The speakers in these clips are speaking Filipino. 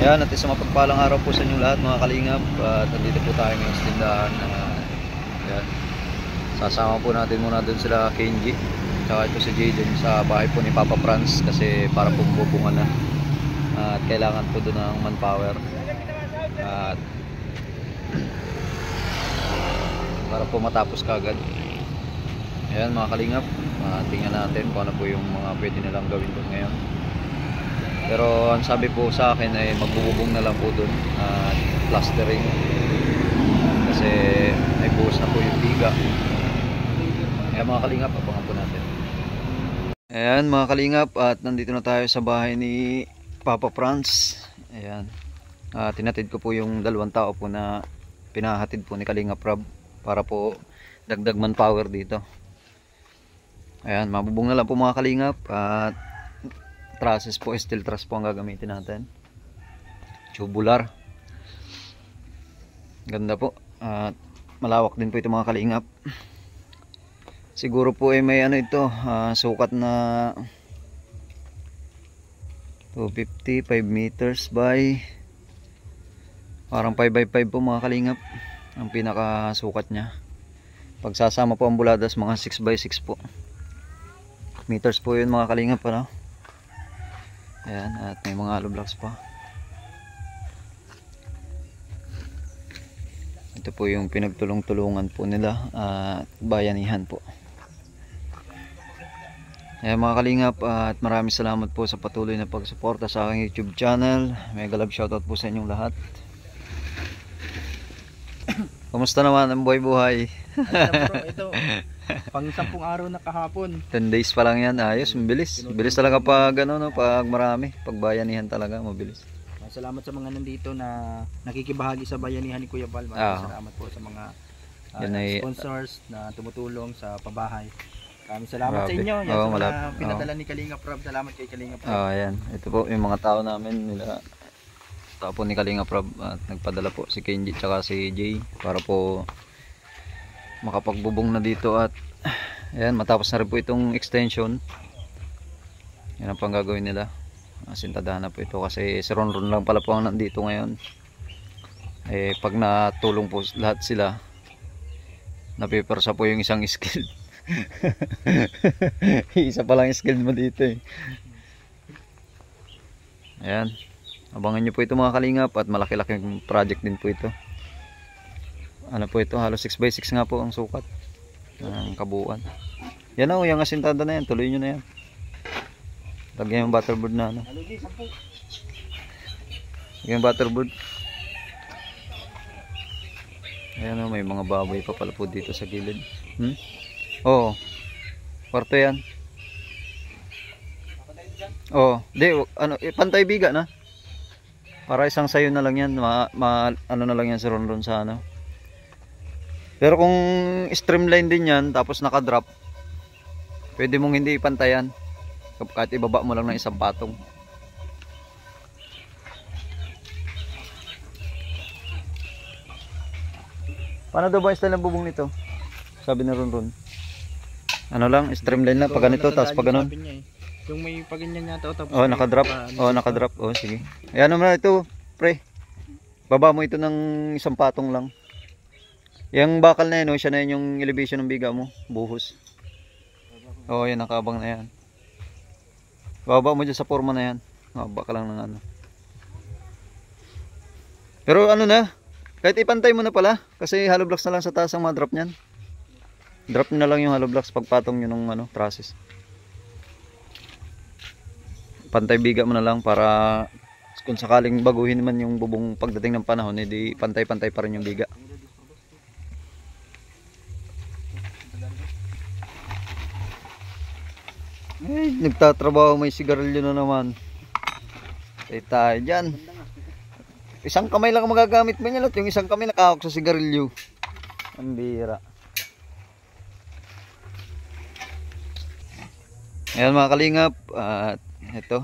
Ayan, at isang mapagpalang araw po sa inyong lahat mga kalingap. At nandito po tayo ngayon sa tindahan. Ayan. Sasama po natin muna dun sila Kenji tsaka ito si Jaden sa bahay po ni Papa Franz kasi para po bubungan na. At kailangan po dun ng manpower. At para po matapos kagad. Ayan mga kalingap. Tingnan natin kung ano po yung mga pwede nilang gawin dun ngayon. Pero ang sabi po sa akin ay magbububong na lang po dun at plastering kasi ay buhos na po yung biga. Ayan mga kalingap, abangan po natin. Ayan mga kalingap, at nandito na tayo sa bahay ni Papa Franz. Ayan, tinatid ko po yung 2 tao po na pinahatid po ni Kalingap Rob para po dagdag manpower dito. Ayan, mabubong na lang po mga kalingap. At trusses po, steel truss po ang gagamitin natin, tubular, ganda po. At malawak din po ito mga kalingap. Siguro po ay may ano ito, sukat na 250, 5 meters by parang 5 by 5 po mga kalingap ang pinaka sukat nya. Pagsasama po ang buladas mga 6 by 6 po meters po yun mga kalingap, ano? Ayan, at may mga hollow blocks pa. Ito po yung pinagtulong-tulungan po nila at bayanihan po. Ayan mga kalingap, at maraming salamat po sa patuloy na pagsuporta sa aking YouTube channel. Mega love shoutout po sa inyong lahat. Kumusta naman ang buhay-buhay? Ito, pang 10 araw na kahapon. 10 days pa lang yan. Ayos, mabilis. Bilis talaga pag ano, no, pag marami, pag bayanihan talaga, mabilis. Salamat sa mga nandito na nakikibahagi sa bayanihan ni Kuya Val. Salamat po sa mga sponsors na tumutulong sa pabahay. Maraming salamat sa inyo. Yan sa mga pinadala ni Kalingap Rob. Salamat kay Kalingap Rob. Ayan. Ito po yung mga tao namin, nila tao po ni Kalingap Rob, at nagpadala po si Kenji tsaka si Jay para po makapagbubong na dito. At ayan, matapos na rin po itong extension. Yan ang pang gagawin nila. Sintadahan na po ito kasi si Ronron lang pala po ang nandito ngayon. Pag natulong po lahat sila, napipersa po yung isang skill. Isa pa lang skill mo dito eh. Ayan, abangan nyo po ito mga kalingap, at malaki-laking project din po ito. Ano po ito, halos 6 by 6 nga po ang sukat ng kabuuan. Yan o, yung asintada na yan, tuloy nyo na yan. Lagyan yung butterboard na ano. Yung butterboard. Ayan o, may mga baboy pa pala po dito sa gilid. Oo, kwarto yan. Oo, di, ano, pantay biga na. Para isang sayo na lang yan, ano na lang yan si Ronron sa ano. Pero kung streamline din yan, tapos nakadrop, pwede mong hindi ipantayan. Kahit ibaba mo lang ng isang patong. Paano daw ba style ng bubong nito? Sabi ni Ronron. Ano lang, streamline lang, pag ganito, tapos pag ganon. Yung may paganyan yata, tapos nakadrop. Nakadrop. Sige. Ayan naman ito, pre. Baba mo ito ng isang patong lang. Yung bakal na yun, siya na yun yung elevation ng biga mo, buhos. Yan, nakabang na yan. Baba mo dyan sa forma na yan. Baba ka lang ng ano. Pero ano na, kahit ipantay mo na pala, kasi hollow blocks na lang sa taas ang mga drop nyan. Drop na lang yung hollow blocks pagpatong nyo ng ano, trusses. Pantay biga mo na lang para kung sakaling baguhin man yung bubong pagdating ng panahon, hindi pantay-pantay pa rin yung biga. Nagtatrabaho, may sigarilyo na naman. Tayo dyan. Isang kamay lang magagamit mo niya, yung isang kamay nakahawak sa sigarilyo. Ang bira. Ayan mga kalingap, at ito,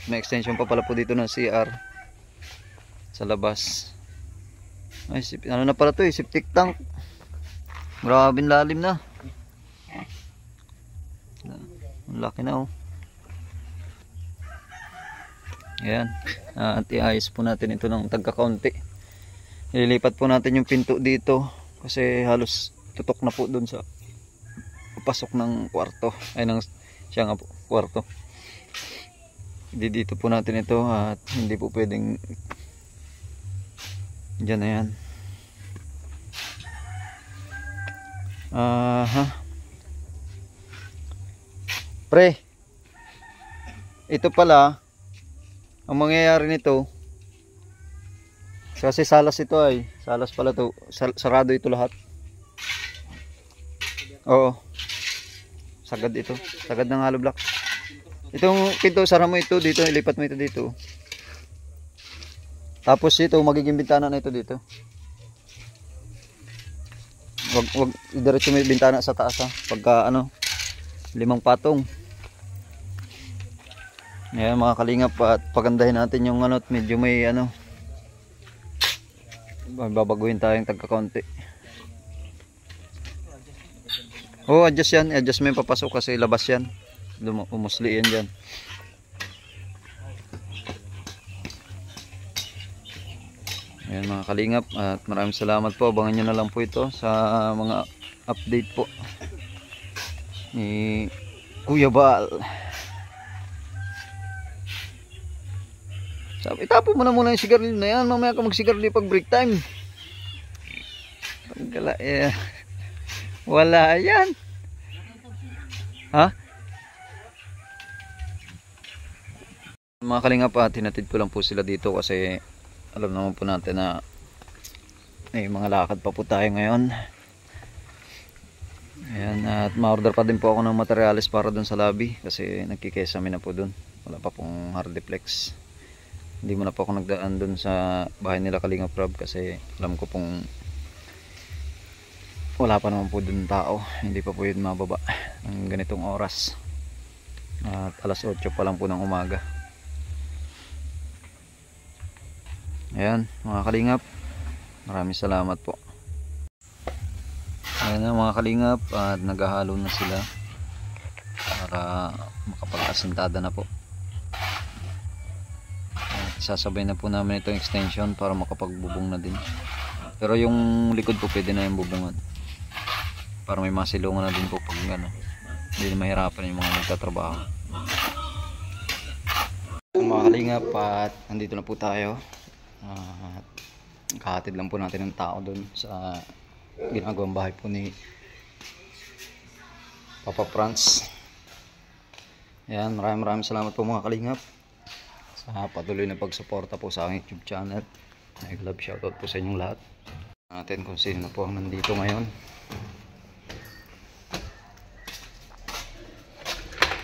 may extension pa pala po dito ng CR sa labas. Ay, ano na pala to eh, septic tank. Grabing lalim na. Ang laki na oh. Ayan. At iayos po natin ito ng tagkakaunti. Ililipat po natin yung pinto dito kasi halos tutok na po dun sa pasok ng kwarto. Ay, siya nga po, kwarto. Dito po natin ito at hindi po pwedeng dyan na yan. Pre, ito pala ang mangyayari nito kasi salas ito ay salas pala to, sarado ito lahat. Oo, sagad ito, sagad ng hollow block. Itong pinto sara mo ito dito, ilipat mo ito dito, tapos ito magiging bintana na ito dito. Wag diretso may bintana sa taas ha, pagka ano 5 patong. Ayan mga kalingap, at pagandahin natin yung ano, medyo may ano, babaguhin tayong tagkakaunti. Oh, adjust yan, adjust mo yung papasok kasi labas yan, umusli yan dyan. Ayan mga kalingap, at maraming salamat po. Abangan nyo na lang po ito sa mga update po ni Kuya Bal. Sabi, itapo mo na muna yung sigarilyo na yan, mamaya ka magsigarilyo pag break time. Panggala, wala yan. Ha? Mga kalingap, tinatid ko lang po sila dito kasi alam naman po natin na may mga lakad pa po tayo ngayon. Ayan, at ma-order pa din po ako ng materials para dun sa lobby kasi nagkikesame na po dun. Wala pa pong hardiplex. Hindi mo na po ako nagdaan dun sa bahay nila Kalingap Rob kasi alam ko pong wala pa naman po dun tao. Hindi pa po yun mababa ng ganitong oras. At alas 8 pa lang po ng umaga. Ayan mga Kalingap, maraming salamat po. Ayan na mga Kalingap, at naghahalo na sila para makapag-asintada na po. At sasabay na po namin itong extension para makapagbubong na din. Pero yung likod po pwede na yung bubungan para may masilungan na din po pag ano, hindi na mahirapan yung mga nagtatrabaho. Mga Kalingap, at nandito na po tayo. Kahatid lang po natin ng tao doon sa ginagawang bahay po ni Papa Franz. Ayan, maraming salamat po mga Kalingap sa patuloy na pagsuporta po sa aking YouTube channel. Nag-love shoutout po sa inyong lahat. Natin kung sino na po ang nandito ngayon.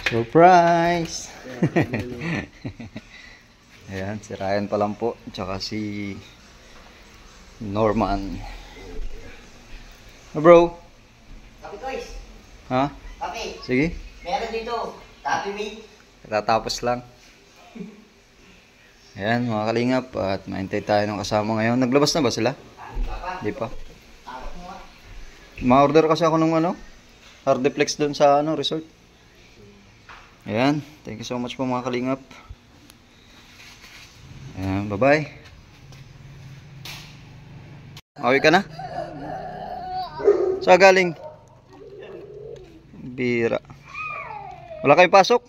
Surprise! Ayan, si Ryan pa lang po, tsaka si Norman. Bro? Kapi toys. Ha? Kapi. Sige. Meron dito. Kapi me. Tatapos lang. Ayan mga Kalingap, at maintay tayo ng kasama ngayon. Naglabas na ba sila? Hindi pa. Ma-order kasi ako ng ano, hardiplex doon sa ano, resort. Ayan, thank you so much po mga Kalingap. Ayan, bye bye. Awi ka na? Saan galing? Bira. Wala kayong pasok?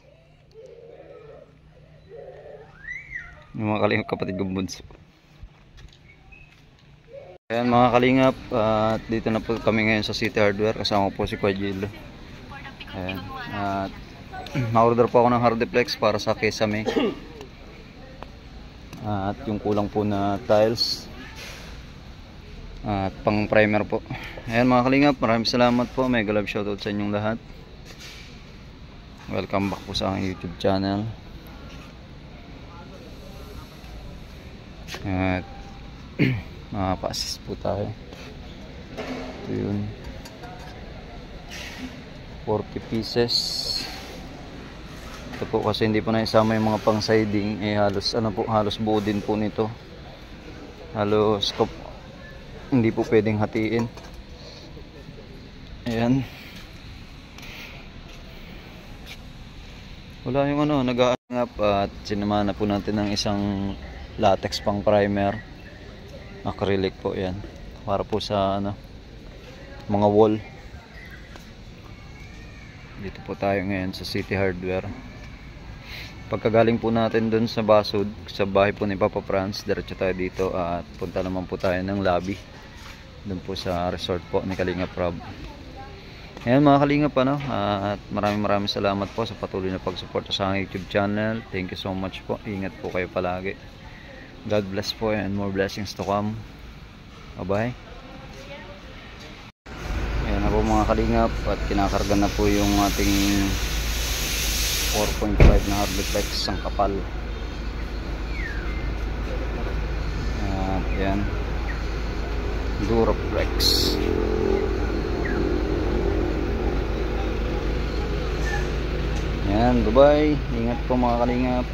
Yung mga Kalingap, kapatid kong bunso. Ayan mga Kalingap, at dito na po kami ngayon sa City Hardware. Kasama po si Kuya Gillo. Ayan, at ma-order po ako ng hardiplex para sa kesame. At yung kulang po na tiles at pang primer po. Ayan mga Kalingap, maraming salamat po. Mega love shoutout sa inyong lahat. Welcome back po sa aking YouTube channel. At makapa-assist po tayo. Ito yun, 40 pieces. Ito po kasi hindi po na isama yung mga pang siding, halos ano po, halos buo din po nito. Halos hindi po pwedeng hatiin. Ayan. Wala yung ano, At sinamahan na po natin ng isang latex pang primer, acrylic po yan, para po sa ano, mga wall. Dito po tayo ngayon sa City Hardware. Pagkagaling po natin dun sa Basud, sa bahay po ni Papa Franz, diretso tayo dito at punta naman po tayo ng lobby dun po sa resort po ni Kalingap Rob. Ayan mga Kalingap, ano, at maraming salamat po sa patuloy na pagsuporta sa aking YouTube channel. Thank you so much po. Ingat po kayo palagi. God bless po and more blessings to come. Bye bye. Ayan na po mga Kalingap, at kinakarga na po yung ating 4.5 na Hardflex ang kapal. At yan, Duraflex. Yan, bye bye. Ingat po mga Kalingap.